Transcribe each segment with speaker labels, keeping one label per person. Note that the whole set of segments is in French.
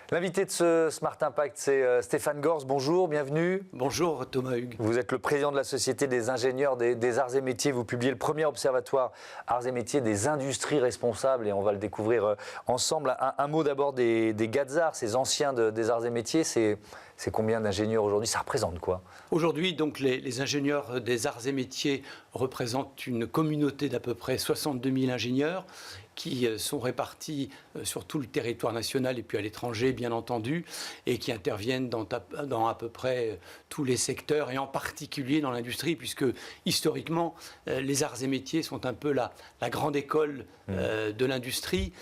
Speaker 1: L'invité de ce Smart Impact, c'est Stéphane Gorce. Bonjour, bienvenue.
Speaker 2: Bonjour Thomas Hugues.
Speaker 1: Vous êtes le président de la Société des ingénieurs des arts et métiers. Vous publiez le premier observatoire arts et métiers des industries responsables et on va le découvrir ensemble. Un mot d'abord des Gazarts, ces anciens des arts et métiers. C'est combien d'ingénieurs aujourd'hui? Ça représente quoi?
Speaker 2: Aujourd'hui, donc, les ingénieurs des arts et métiers représentent une communauté d'à peu près 62 000 ingénieurs qui sont répartis sur tout le territoire national et puis à l'étranger, bien entendu, et qui interviennent dans à peu près tous les secteurs, et en particulier dans l'industrie, puisque historiquement, les arts et métiers sont un peu la grande école de l'industrie.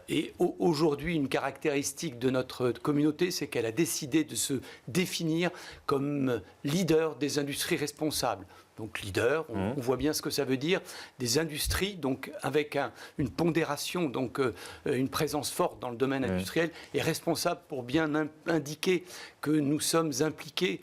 Speaker 2: Et aujourd'hui, une caractéristique de notre communauté, c'est qu'elle a décidé de se définir comme leader des industries responsables. Donc leader, on voit bien ce que ça veut dire, des industries, donc avec une pondération, donc une présence forte dans le domaine industriel, et responsable pour bien indiquer que nous sommes impliqués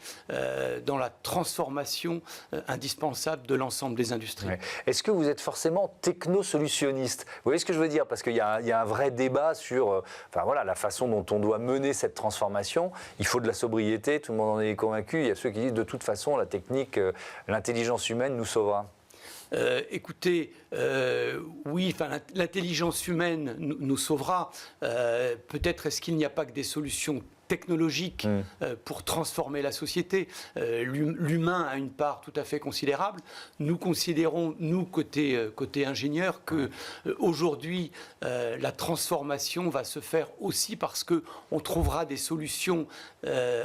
Speaker 2: dans la transformation indispensable de l'ensemble des industries.
Speaker 1: Ouais. Est-ce que vous êtes forcément technosolutionniste? Vous voyez ce que je veux dire? Parce qu'il y a un vrai débat sur la façon dont on doit mener cette transformation. Il faut de la sobriété, tout le monde en est convaincu. Il y a ceux qui disent de toute façon la technique, l'intelligence humaine nous sauvera.
Speaker 2: Écoutez, oui, l'intelligence humaine nous sauvera. Peut-être est-ce qu'il n'y a pas que des solutions technologiques pour transformer la société. L'humain a une part tout à fait considérable. Nous considérons, nous, côté ingénieurs, que aujourd'hui, la transformation va se faire aussi parce qu'on trouvera des solutions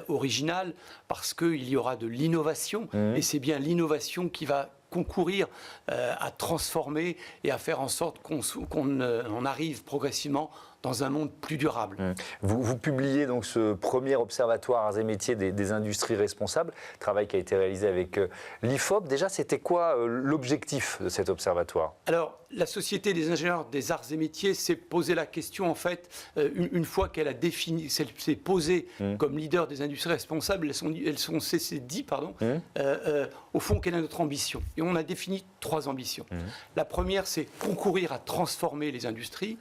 Speaker 2: originales, parce qu'il y aura de l'innovation, et c'est bien l'innovation qui va concourir à transformer et à faire en sorte qu'on arrive progressivement dans un monde plus durable.
Speaker 1: Vous publiez donc ce premier observatoire arts et métiers des industries responsables, travail qui a été réalisé avec l'IFOP. Déjà, c'était quoi l'objectif de cet observatoire?
Speaker 2: Alors, la Société des ingénieurs des arts et métiers s'est posé la question, en fait, une fois qu'elle a défini, s'est posée comme leader des industries responsables, s'est dit, au fond, quelle est notre ambition? Et on a défini 3 ambitions. La première, c'est concourir à transformer les industries.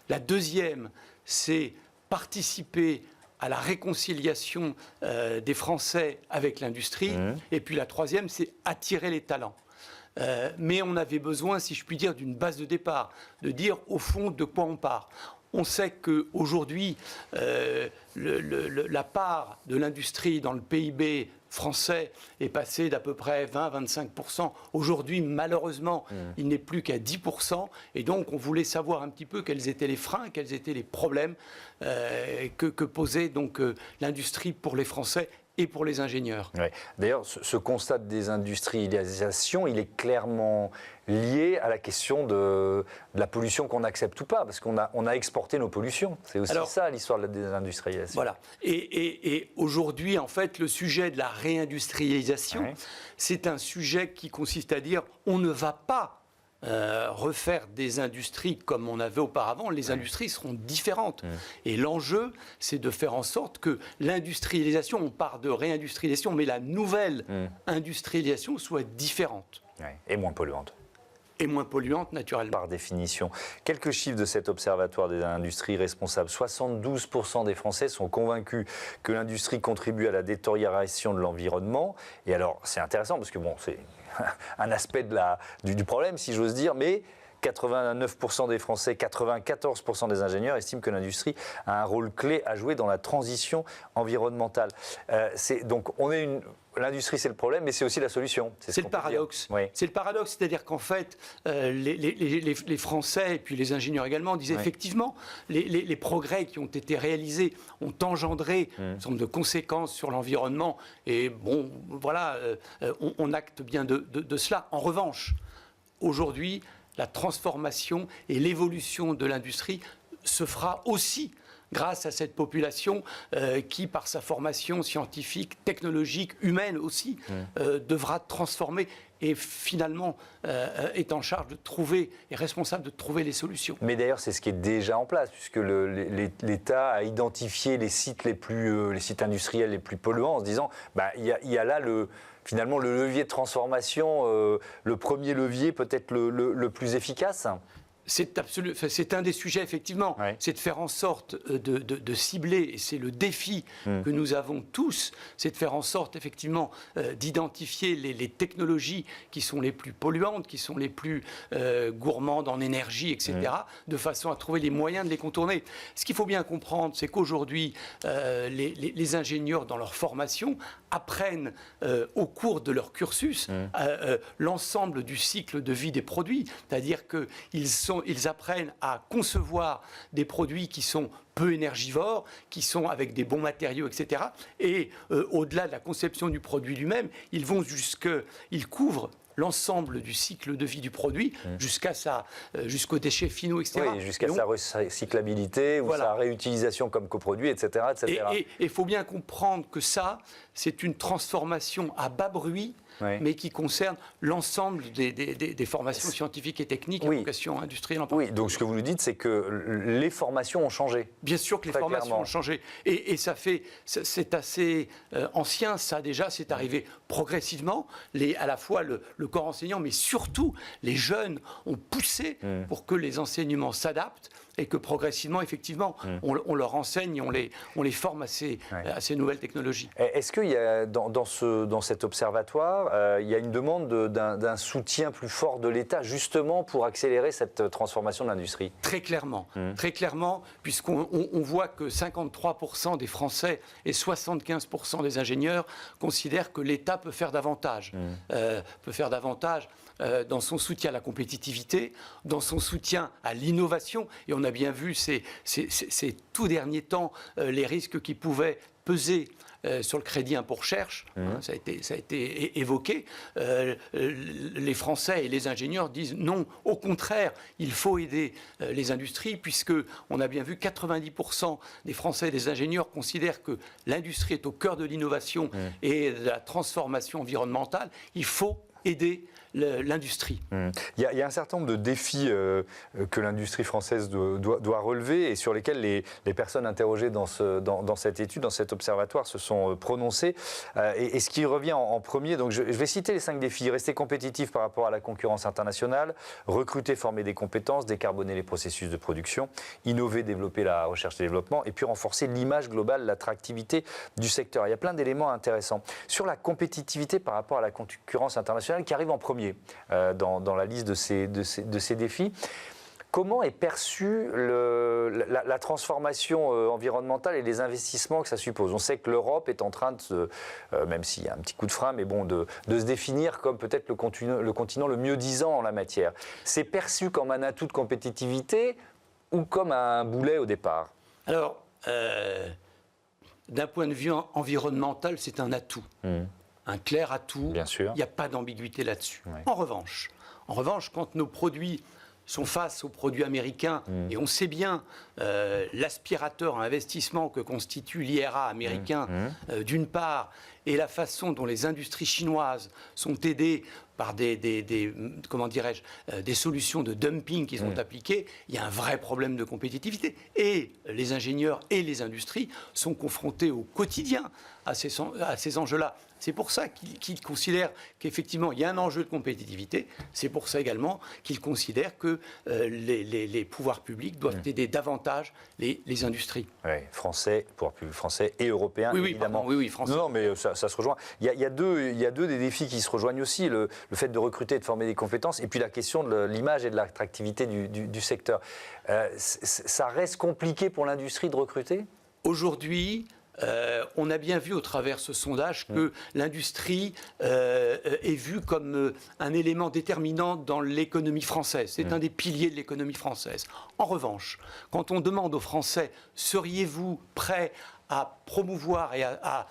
Speaker 2: La deuxième, c'est participer à la réconciliation des Français avec l'industrie. Et puis la troisième, c'est attirer les talents. Mais on avait besoin, si je puis dire, d'une base de départ, de dire au fond de quoi on part. On sait qu'aujourd'hui, la part de l'industrie dans le PIB français est passée d'à peu près 20-25%. Aujourd'hui, malheureusement, il n'est plus qu'à 10%. Et donc, on voulait savoir un petit peu quels étaient les freins, quels étaient les problèmes que posait donc l'industrie pour les Français et pour les ingénieurs.
Speaker 1: Ouais. D'ailleurs, ce constat de désindustrialisation, il est clairement lié à la question de la pollution qu'on accepte ou pas, parce qu'on a exporté nos pollutions. C'est aussi ça l'histoire de la désindustrialisation.
Speaker 2: Voilà. Et aujourd'hui, en fait, le sujet de la réindustrialisation, c'est un sujet qui consiste à dire on ne va pas refaire des industries comme on avait auparavant. Les industries seront différentes. Et l'enjeu, c'est de faire en sorte que l'industrialisation, on part de réindustrialisation, mais la nouvelle industrialisation soit différente.
Speaker 1: Et moins polluante.
Speaker 2: Et moins polluante, naturellement.
Speaker 1: Par définition. Quelques chiffres de cet observatoire des industries responsables. 72% des Français sont convaincus que l'industrie contribue à la détérioration de l'environnement. Et alors, c'est intéressant parce que c'est un aspect du problème, si j'ose dire, mais 89% des Français, 94% des ingénieurs estiment que l'industrie a un rôle clé à jouer dans la transition environnementale. Donc, l'industrie, c'est le problème, mais c'est aussi la solution.
Speaker 2: C'est le paradoxe.
Speaker 1: Oui.
Speaker 2: C'est le paradoxe, c'est-à-dire qu'en fait, les Français, et puis les ingénieurs également, disaient effectivement, les progrès qui ont été réalisés ont engendré une sorte de conséquences sur l'environnement. Et bon, voilà, on acte bien de cela. En revanche, aujourd'hui, la transformation et l'évolution de l'industrie se fera aussi grâce à cette population qui, par sa formation scientifique, technologique, humaine aussi, devra transformer et finalement est en charge de trouver, est responsable de trouver les solutions.
Speaker 1: Mais d'ailleurs, c'est ce qui est déjà en place, puisque l'État a identifié les sites industriels les plus polluants en se disant, il y a là finalement le levier de transformation, le premier levier peut-être le plus efficace.
Speaker 2: C'est un des sujets, effectivement.
Speaker 1: Ouais.
Speaker 2: C'est de faire en sorte de cibler, et c'est le défi que nous avons tous, c'est de faire en sorte, effectivement, d'identifier les technologies qui sont les plus polluantes, qui sont les plus gourmandes en énergie, etc., de façon à trouver les moyens de les contourner. Ce qu'il faut bien comprendre, c'est qu'aujourd'hui, les ingénieurs, dans leur formation, apprennent au cours de leur cursus l'ensemble du cycle de vie des produits. C'est-à-dire qu'ils apprennent à concevoir des produits qui sont peu énergivores, qui sont avec des bons matériaux, etc. Et au-delà de la conception du produit lui-même, ils couvrent l'ensemble du cycle de vie du produit jusqu'aux déchets finaux, etc.
Speaker 1: Oui, jusqu'à sa recyclabilité ou sa réutilisation comme coproduit, etc. etc.
Speaker 2: Et il faut bien comprendre que ça, c'est une transformation à bas bruit, mais qui concerne l'ensemble des formations scientifiques et techniques à vocation industrielle.
Speaker 1: Oui, donc ce que vous nous dites, c'est que les formations ont changé.
Speaker 2: Bien sûr que les formations ont changé. Et c'est assez ancien, ça déjà, c'est arrivé progressivement. À la fois le corps enseignant, mais surtout les jeunes ont poussé pour que les enseignements s'adaptent et que progressivement, effectivement, on leur enseigne, on les forme à ces nouvelles technologies.
Speaker 1: Est-ce qu'il y a dans cet observatoire, il y a une demande d'un soutien plus fort de l'État justement pour accélérer cette transformation de l'industrie ?
Speaker 2: Très clairement, puisqu'on voit que 53% des Français et 75% des ingénieurs considèrent que l'État peut faire davantage, dans son soutien à la compétitivité, dans son soutien à l'innovation. Et on a bien vu ces tout derniers temps les risques qui pouvaient peser sur le crédit impôt recherche, ça a été évoqué. Les Français et les ingénieurs disent non, au contraire, il faut aider les industries, puisqu'on a bien vu 90% des Français et des ingénieurs considèrent que l'industrie est au cœur de l'innovation et de la transformation environnementale. Il faut aider l'industrie.
Speaker 1: Il y a un certain nombre de défis que l'industrie française doit relever et sur lesquels les personnes interrogées dans cette étude, dans cet observatoire, se sont prononcées. Et ce qui revient en premier, donc je vais citer les 5 défis. Rester compétitif par rapport à la concurrence internationale, recruter, former des compétences, décarboner les processus de production, innover, développer la recherche et développement, et puis renforcer l'image globale, l'attractivité du secteur. Il y a plein d'éléments intéressants. Sur la compétitivité par rapport à la concurrence internationale qui arrive en premier dans la liste de ces défis. Comment est perçue la transformation environnementale et les investissements que ça suppose ? On sait que l'Europe est en train même s'il y a un petit coup de frein, mais bon, de se définir comme peut-être le continent le mieux disant en la matière. C'est perçu comme un atout de compétitivité ou comme un boulet au départ ?
Speaker 2: Alors, d'un point de vue environnemental, c'est un atout. Un clair atout.
Speaker 1: Bien sûr.
Speaker 2: Il n'y a pas d'ambiguïté là-dessus.
Speaker 1: Ouais.
Speaker 2: En revanche, quand nos produits sont face aux produits américains, et on sait bien l'aspirateur à investissement que constitue l'IRA américain, d'une part, et la façon dont les industries chinoises sont aidées par des solutions de dumping qui sont appliquées, il y a un vrai problème de compétitivité. Et les ingénieurs et les industries sont confrontés au quotidien à ces enjeux-là. C'est pour ça qu'ils considèrent qu'effectivement, il y a un enjeu de compétitivité. C'est pour ça également qu'ils considèrent que les pouvoirs publics doivent aider davantage les industries.
Speaker 1: Oui, pouvoirs publics français et européens, évidemment.
Speaker 2: Oui, français.
Speaker 1: Non, mais ça se rejoint. Il y a deux des défis qui se rejoignent aussi, le fait de recruter et de former des compétences, et puis la question de l'image et de l'attractivité du secteur. Ça reste compliqué pour l'industrie de recruter ?
Speaker 2: Aujourd'hui, on a bien vu au travers ce sondage que l'industrie est vue comme un élément déterminant dans l'économie française. C'est un des piliers de l'économie française. En revanche, quand on demande aux Français « seriez-vous prêts à promouvoir et à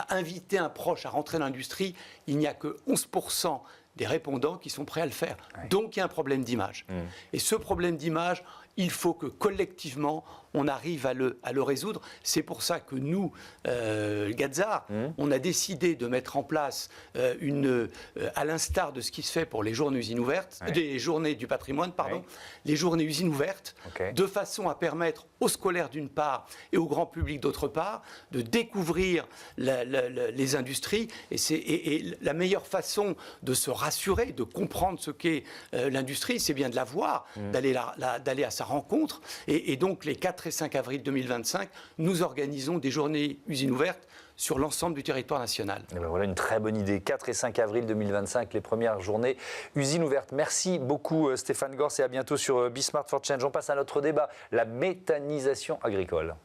Speaker 2: inviter un proche à rentrer dans l'industrie ?», il n'y a que 11% des répondants qui sont prêts à le faire. Donc il y a un problème d'image. Et ce problème d'image, il faut que collectivement, on arrive à le résoudre. C'est pour ça que nous, Gadzar, on a décidé de mettre en place à l'instar de ce qui se fait pour les journées usines ouvertes, des journées du patrimoine, pardon, les journées usines ouvertes, de façon à permettre aux scolaires d'une part et au grand public d'autre part de découvrir les industries. Et la meilleure façon de se rassurer, de comprendre ce qu'est l'industrie, c'est bien de la voir, d'aller à sa rencontre. Et donc les 4 et 5 avril 2025, nous organisons des journées usines ouvertes sur l'ensemble du territoire national.
Speaker 1: Et ben voilà une très bonne idée. 4 et 5 avril 2025, les premières journées usines ouvertes. Merci beaucoup Stéphane Gors et à bientôt sur Be Smart for Change. On passe à notre débat, la méthanisation agricole.